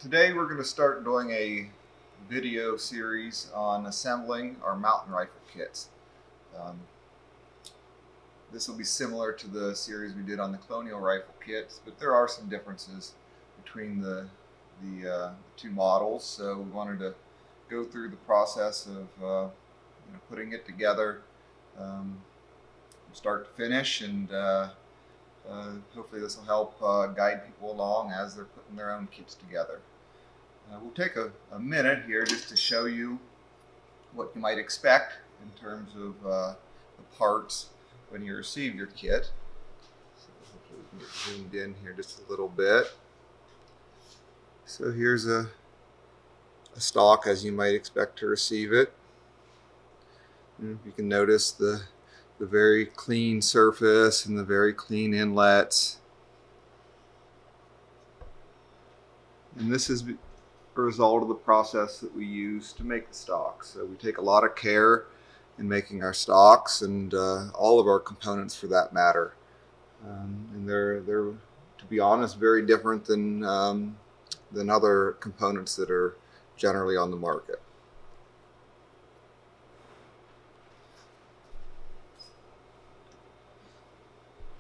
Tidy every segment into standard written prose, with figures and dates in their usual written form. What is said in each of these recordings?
Today we're going to start doing a video series on assembling our mountain rifle kits. Um, this will be similar to the series we did on the colonial rifle kits, but there are some differences between the two models. So we wanted to go through the process of putting it together, from start to finish, and hopefully this will help guide people along as they're putting their own kits together. We'll take a minute here just to show you what you might expect in terms of the parts when you receive your kit. So hopefully we can get zoomed in here just a little bit. So here's a stock as you might expect to receive it. And you can notice the very clean surface and the very clean inlets. And this is a result of the process that we use to make the stocks. So we take a lot of care in making our stocks and all of our components for that matter. And they're, to be honest, very different than other components that are generally on the market.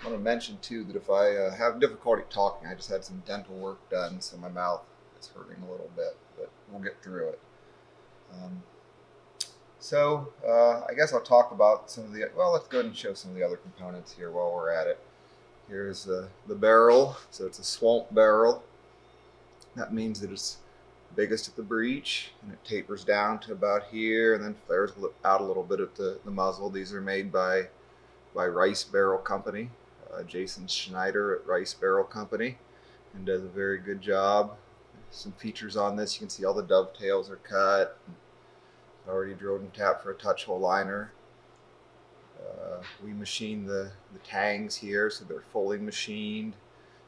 I want to mention too that if I have difficulty talking, I just had some dental work done, so my mouth is hurting a little bit, but we'll get through it. I guess I'll talk about some of the, let's go ahead and show some of the other components here while we're at it. Here's the barrel. So it's a swamp barrel. That means that it's biggest at the breech, and it tapers down to about here and then flares out a little bit at the muzzle. These are made by Rice Barrel Company. Jason Schneider at Rice Barrel Company, and does a very good job. Some features on this, you can see all the dovetails are cut, already drilled and tapped for a touch hole liner. We machine the tangs here, so they're fully machined,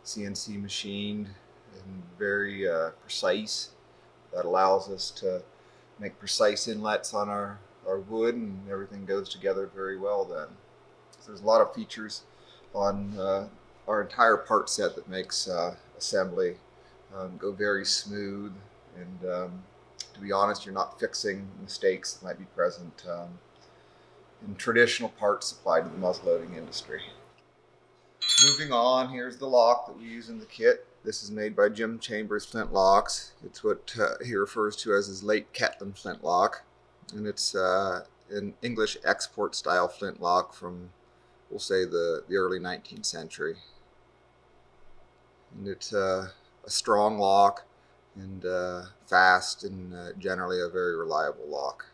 CNC machined, and very precise. That allows us to make precise inlets on our wood, and everything goes together very well then. So there's a lot of features on our entire part set that makes assembly go very smooth, and to be honest, you're not fixing mistakes that might be present in traditional parts supplied to the muzzleloading industry. Moving on, here's the lock that we use in the kit. This is made by Jim Chambers Flintlocks. It's what he refers to as his late Catlin flintlock, and it's an English export style flintlock from, we'll say, the early 19th century. And it's a strong lock and fast and generally a very reliable lock.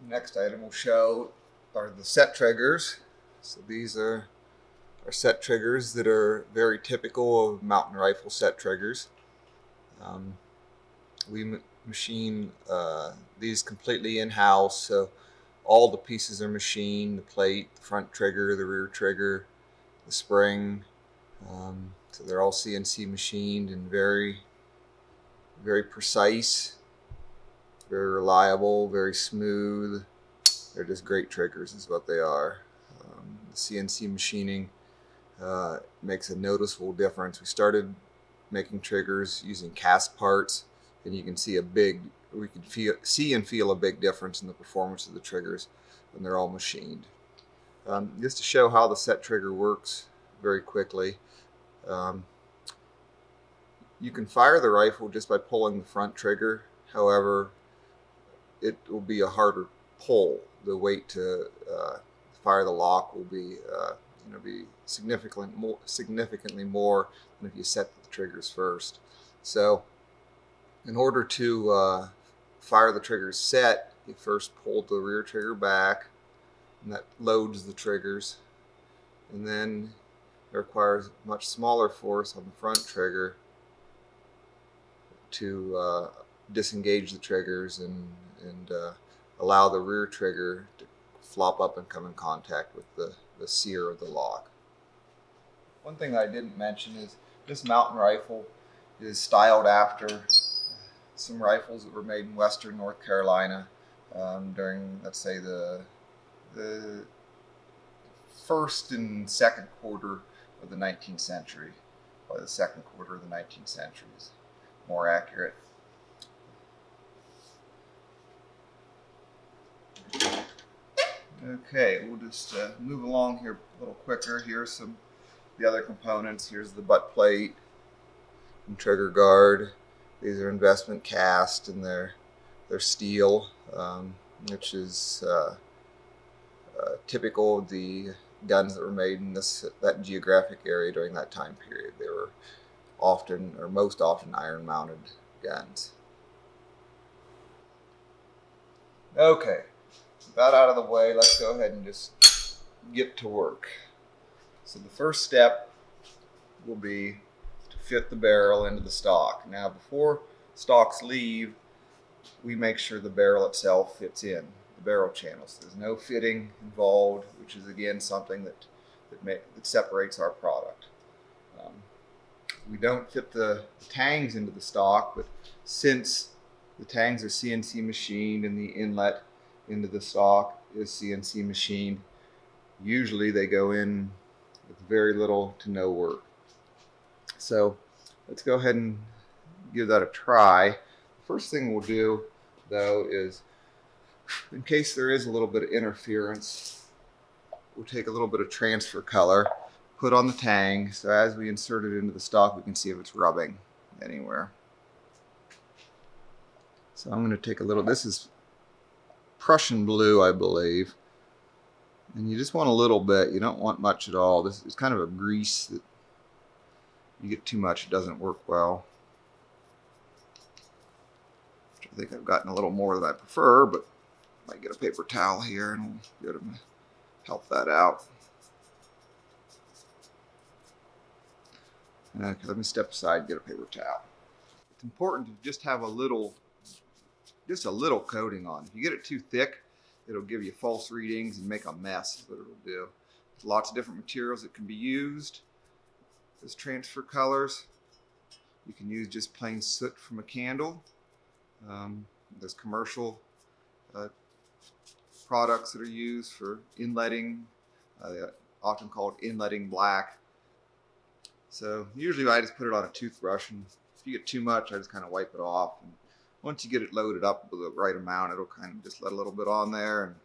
The next item we'll show are the set triggers. So these are set triggers that are very typical of mountain rifle set triggers. We machine these completely in-house, so all the pieces are machined: the plate, the front trigger, the rear trigger, the spring. So they're all CNC machined and very, very precise, very reliable, very smooth. They're just great triggers is what they are. The CNC machining makes a noticeable difference. We started making triggers using cast parts, and you can see we can see and feel a big difference in the performance of the triggers when they're all machined. Just to show how the set trigger works very quickly, you can fire the rifle just by pulling the front trigger. However, it will be a harder pull. The weight to fire the lock will be significantly more than if you set the triggers first. So in order to fire the triggers set, you first pull the rear trigger back, and that loads the triggers. And then it requires much smaller force on the front trigger to disengage the triggers and allow the rear trigger to flop up and come in contact with the sear of the lock. One thing I didn't mention is this mountain rifle is styled after some rifles that were made in western North Carolina during, let's say, the first and second quarter of the 19th century. Probably the second quarter of the 19th century is more accurate. Okay, we'll just move along here a little quicker. Here's some the other components. Here's the butt plate and trigger guard. These are investment cast, and they're steel, which is typical of the guns that were made in that geographic area during that time period. They were often, or most often, iron-mounted guns. Okay, about out of the way, let's go ahead and just get to work. So the first step will be to fit the barrel into the stock. Now, before stocks leave, we make sure the barrel itself fits in the barrel channels. There's no fitting involved, which is again something that separates our product. We don't fit the tangs into the stock, but since the tangs are CNC machined and the inlet into the stock is CNC machined, usually they go in with very little to no work. So let's go ahead and give that a try. First thing we'll do, though, is in case there is a little bit of interference, we'll take a little bit of transfer color, put on the tang, so as we insert it into the stock, we can see if it's rubbing anywhere. So I'm going to take a little, this is Prussian blue, I believe, and you just want a little bit. You don't want much at all. This is kind of a grease that you get too much, it doesn't work well. I think I've gotten a little more than I prefer, but I might get a paper towel here and we'll be able to help that out. Okay, let me step aside and get a paper towel. It's important to just have just a little coating on. If you get it too thick, it'll give you false readings and make a mess, is what it'll do. There's lots of different materials that can be used as transfer colors. You can use just plain soot from a candle. There's commercial products that are used for inletting, often called inletting black. So usually I just put it on a toothbrush, and if you get too much, I just kind of wipe it off. And once you get it loaded up with the right amount, it'll kind of just let a little bit on there, and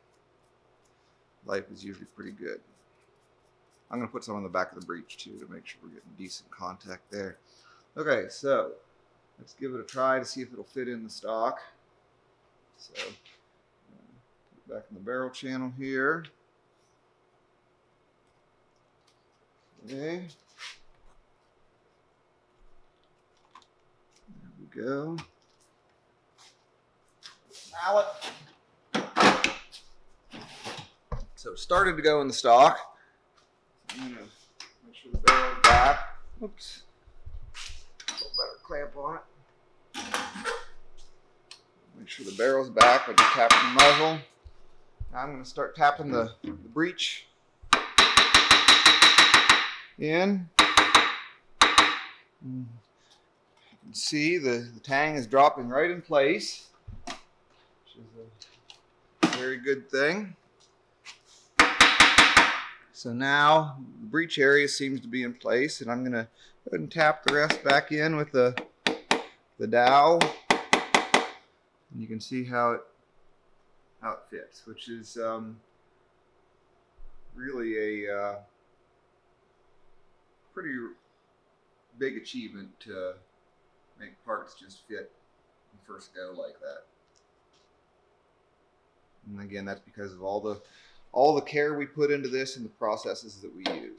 life is usually pretty good. I'm going to put some on the back of the breech too to make sure we're getting decent contact there. Okay, so let's give it a try to see if it'll fit in the stock. So, put it back in the barrel channel here. Okay. There we go. Mallet. So it started to go in the stock. I'm going to make sure the barrel's back. Oops. A little better clamp on it. Make sure the barrel's back by just tapping the muzzle. Now I'm going to start tapping the breech in. You can see the tang is dropping right in place, which is a very good thing. So now the breech area seems to be in place, and I'm going to go ahead and tap the rest back in with the dowel. And you can see how it fits, which is really a pretty big achievement to make parts just fit and first go like that. And again, that's because of all the care we put into this and the processes that we use.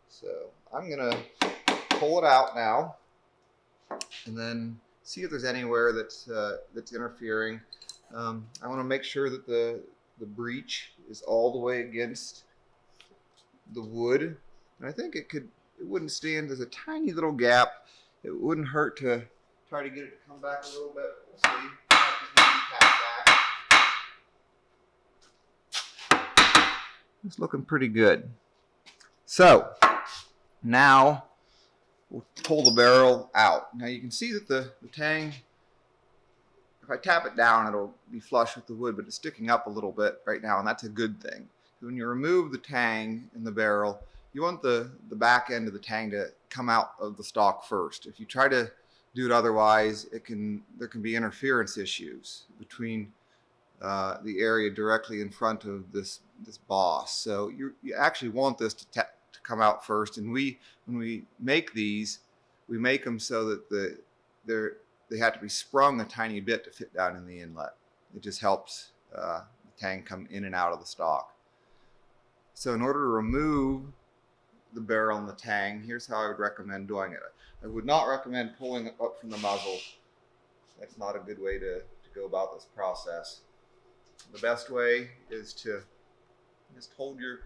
So I'm gonna pull it out now and then see if there's anywhere that's interfering. I want to make sure that the breech is all the way against the wood, and I think it wouldn't stand. There's a tiny little gap. It wouldn't hurt to try to get it to come back a little bit. We'll see. It's looking pretty good. So now we'll pull the barrel out. Now you can see that the tang, if I tap it down, it'll be flush with the wood, but it's sticking up a little bit right now, and that's a good thing. when you remove the tang in the barrel, you want the back end of the tang to come out of the stock first. If you try to do it otherwise, there can be interference issues between the area directly in front of this boss. So you actually want this to come out first. And when we make these, we make them so that they have to be sprung a tiny bit to fit down in the inlet. It just helps the tang come in and out of the stock. So in order to remove the barrel and the tang, here's how I would recommend doing it. I would not recommend pulling it up from the muzzle. That's not a good way to go about this process. The best way is to just hold your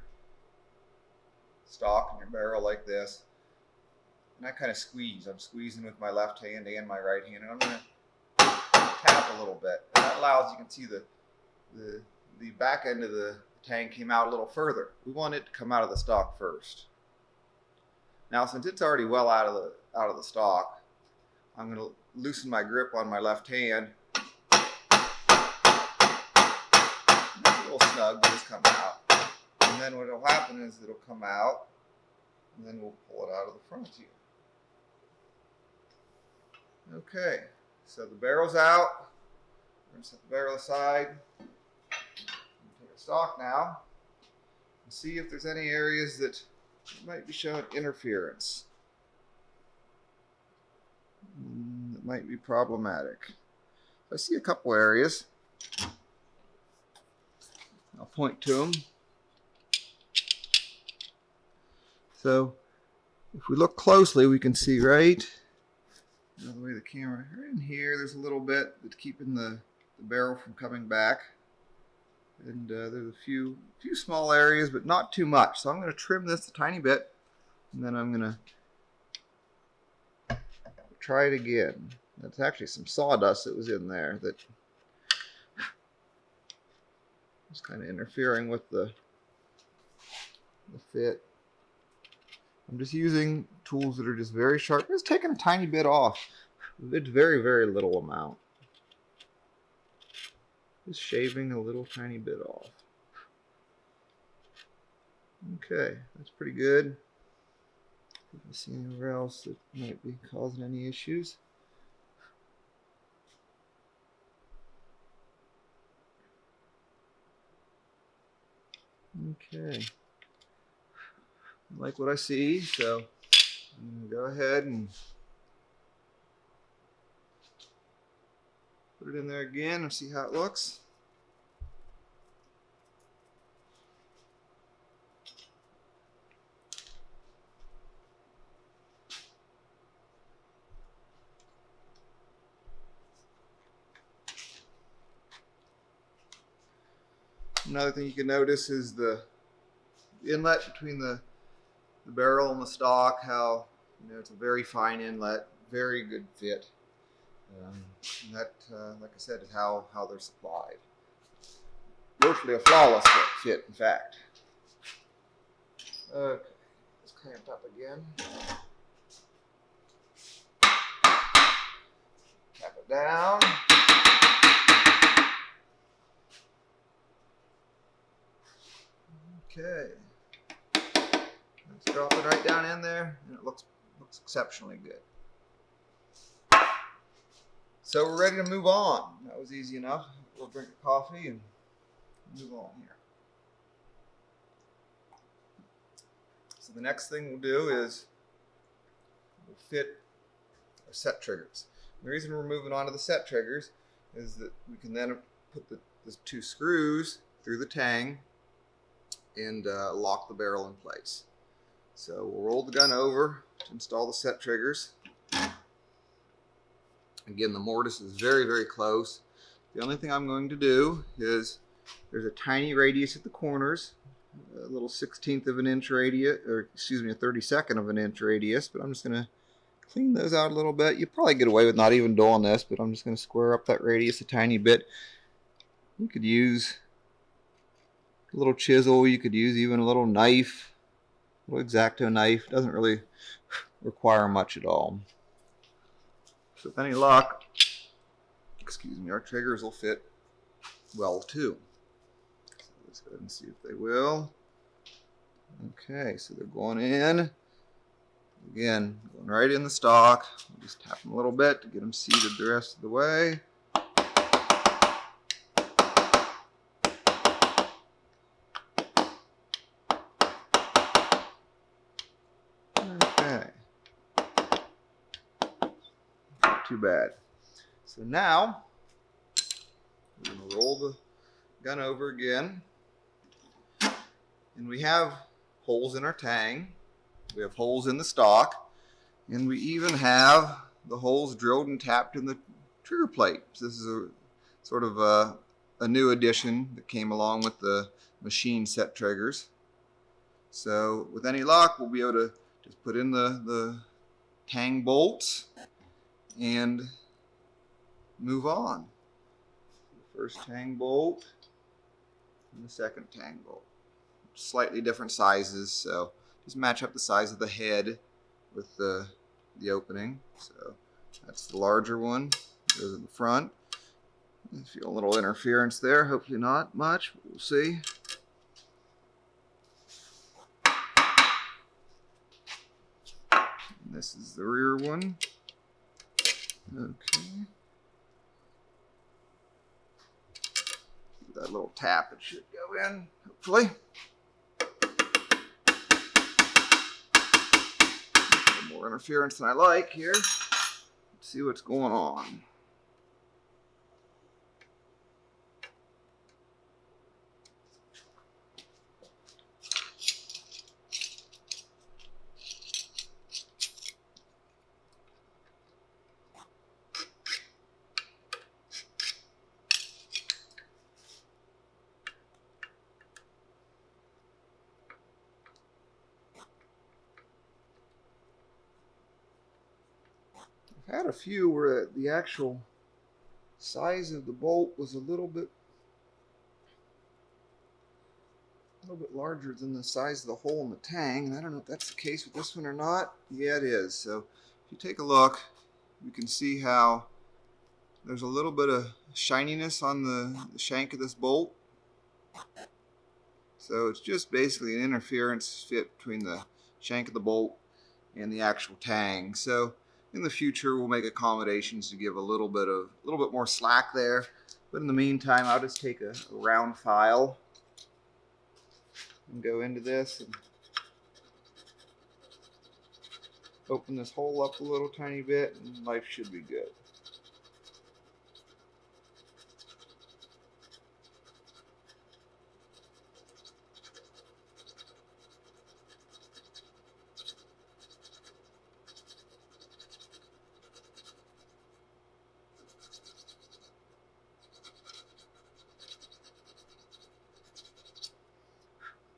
stock and your barrel like this, and I kind of squeeze. I'm squeezing with my left hand and my right hand, and I'm going to tap a little bit. And that allows, you can see the back end of the tang came out a little further. We want it to come out of the stock first. Now, since it's already well out of the stock, I'm going to loosen my grip on my left hand. It's a little snug, but it's coming out. And then what will happen is it'll come out, and then we'll pull it out of the front here. Okay, so the barrel's out. We're going to set the barrel aside. Take a stock now and see if there's any areas that might be showing interference. That might be problematic. I see a couple areas. I'll point to them. So if we look closely, we can see right the way the camera, right in here, there's a little bit that's keeping the barrel from coming back. And there's a few small areas, but not too much. So I'm going to trim this a tiny bit, and then I'm going to try it again. That's actually some sawdust that was in there that was kind of interfering with the fit. I'm just using tools that are just very sharp. Just taking a tiny bit off. It's very, very little amount. Just shaving a little tiny bit off. Okay, that's pretty good. If I see anywhere else that might be causing any issues. Okay. I like what I see, so I'm going to go ahead and put it in there again and see how it looks. Another thing you can notice is the inlet between the barrel and the stock, how it's a very fine inlet, very good fit. And that, like I said, is how they're supplied. Virtually a flawless fit, in fact. Okay, it's clamped up again. Tap it down. Okay. Let's drop it right down in there, and it looks exceptionally good. So we're ready to move on. That was easy enough. We'll drink a coffee and move on here. So the next thing we'll do is we'll fit our set triggers. The reason we're moving on to the set triggers is that we can then put the two screws through the tang and lock the barrel in place. So we'll roll the gun over to install the set triggers. Again, the mortise is very, very close. The only thing I'm going to do is there's a tiny radius at the corners, a little 1/16 of an inch radius, or excuse me, a 32nd of an inch radius, but I'm just going to clean those out a little bit. You probably get away with not even doing this, but I'm just going to square up that radius a tiny bit. You could use a little chisel, you could use even a little knife, a little X-Acto knife. Doesn't really require much at all. So with any luck, excuse me, our triggers will fit well too. So Let's go ahead and see if they will. Okay, so they're going in. Again, going right in the stock. We'll just tap them a little bit to get them seated the rest of the way. Okay. Not too bad. So now, we're going to roll the gun over again. And we have holes in our tang. We have holes in the stock. And we even have the holes drilled and tapped in the trigger plate. So this is a sort of a new addition that came along with the machine set triggers. So with any luck, we'll be able to just put in the tang bolts and move on. The first tang bolt and the second tang bolt. Slightly different sizes, so just match up the size of the head with the opening. So that's the larger one. Goes in the front. I feel a little interference there. Hopefully not much, but we'll see. And this is the rear one. Okay. That little tap, it should go in, hopefully. A little more interference than I like here. Let's see what's going on. I've had a few where the actual size of the bolt was a little bit larger than the size of the hole in the tang, and I don't know if that's the case with this one or not. Yeah, it is. So if you take a look, you can see how there's a little bit of shininess on the shank of this bolt. So it's just basically an interference fit between the shank of the bolt and the actual tang. So in the future, we'll make accommodations to give a little bit more slack there. But in the meantime, I'll just take a round file and go into this and open this hole up a little tiny bit, and life should be good.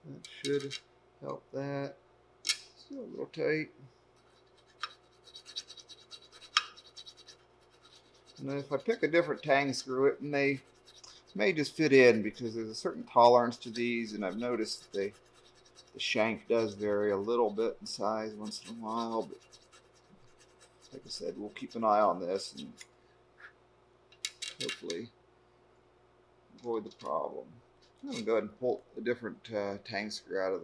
That should help that. Still a little tight. And then if I pick a different tang screw, it may just fit in, because there's a certain tolerance to these, and I've noticed the shank does vary a little bit in size once in a while. But like I said, we'll keep an eye on this and hopefully avoid the problem. I'm going to go ahead and pull a different tang screw out of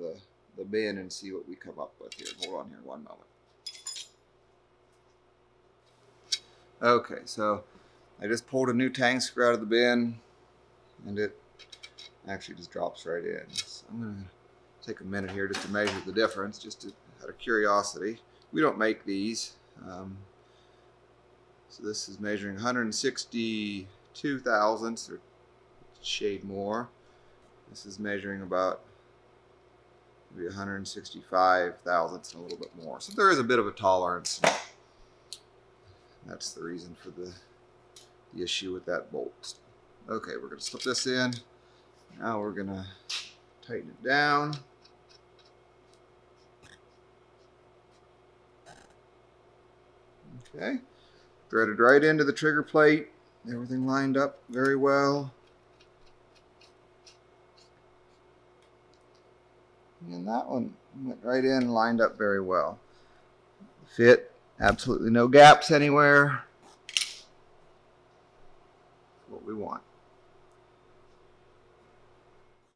the bin and see what we come up with here. Hold on here one moment. Okay, so I just pulled a new tang screw out of the bin, and it actually just drops right in. So I'm going to take a minute here just to measure the difference, just out of curiosity. We don't make these. So this is measuring 162 thousandths, or a shade more. This is measuring about maybe 165 thousandths and a little bit more. So there is a bit of a tolerance. That's the reason for the issue with that bolt. Okay, we're going to slip this in. Now we're going to tighten it down. Okay, threaded right into the trigger plate. Everything lined up very well. And that one went right in and lined up very well. Fit, absolutely no gaps anywhere. What we want.